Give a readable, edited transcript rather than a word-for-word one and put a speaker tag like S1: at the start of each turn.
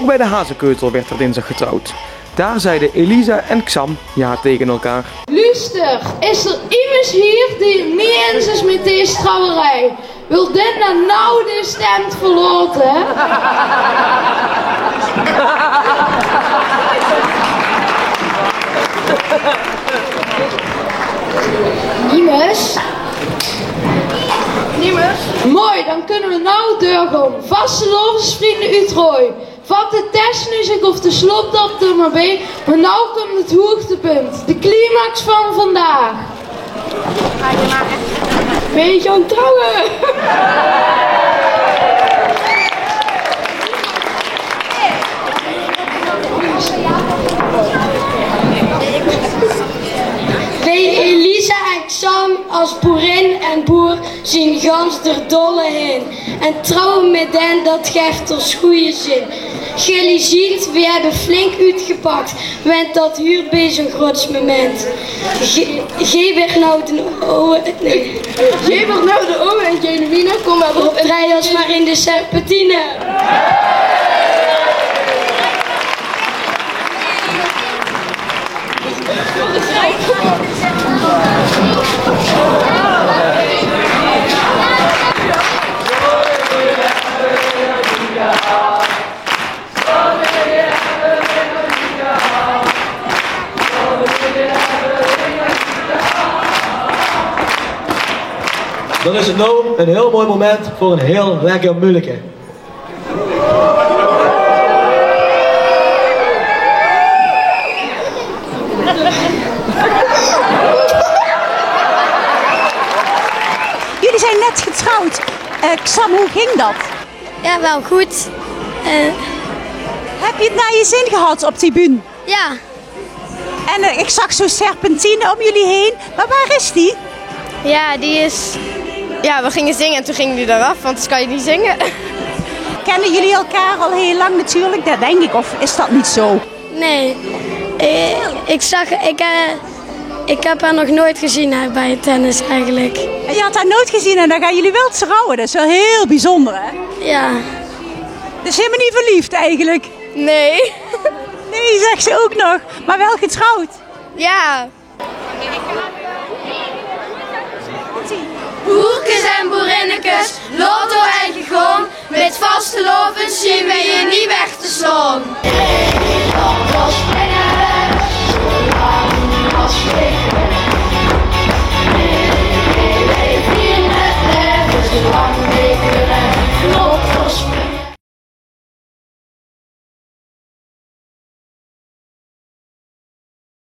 S1: Ook bij de Hazekeutel werd er dinsdag getrouwd. Daar zeiden Elisa en Xam ja tegen elkaar.
S2: Luister, is er iemand hier die het niet eens is met deze trouwerij? Wil dit nou de stemt verloten? Niemers? Mooi, dan kunnen we nou doorgaan. Vaste lovensvrienden Utrooi. Vat de testmuziek of de slopdop er maar bij. Maar nou komt het hoogtepunt. De climax van vandaag. Ben je aan het trouwen? Wij Elisa en Xam als boerin en boer zien gans der dolle heen. En trouwen met hen, dat geeft ons goede zin. Jullie ziet, we hebben flink uitgepakt, want dat huurt bij zo'n groot moment. Geef weer nou de ogen. Nee. Geef weer nou de ogen en Genuine, kom maar op. Rij ons maar in de serpentine.
S3: Dan is het nou een heel mooi moment voor een heel lekker moeilijke.
S4: Jullie zijn net getrouwd. Xam, hoe ging dat?
S5: Ja, wel goed.
S4: Heb je het naar je zin gehad op die bühne?
S5: Ja.
S4: En ik zag zo'n serpentine om jullie heen. Maar waar is die?
S5: Ja, die is... Ja, we gingen zingen en toen ging die eraf, want anders kan je niet zingen.
S4: Kennen jullie elkaar al heel lang natuurlijk? Dat denk ik, of is dat niet zo?
S5: Nee. Ik heb haar nog nooit gezien bij het tennis eigenlijk.
S4: En je had haar nooit gezien en dan gaan jullie wel trouwen. Dat is wel heel bijzonder, hè?
S5: Ja.
S4: Dus helemaal niet verliefd eigenlijk?
S5: Nee.
S4: Nee, zegt ze ook nog. Maar wel getrouwd?
S5: Ja. Boerkes en boerinnekes, lotto en gegoon, met vaste lovens zien wij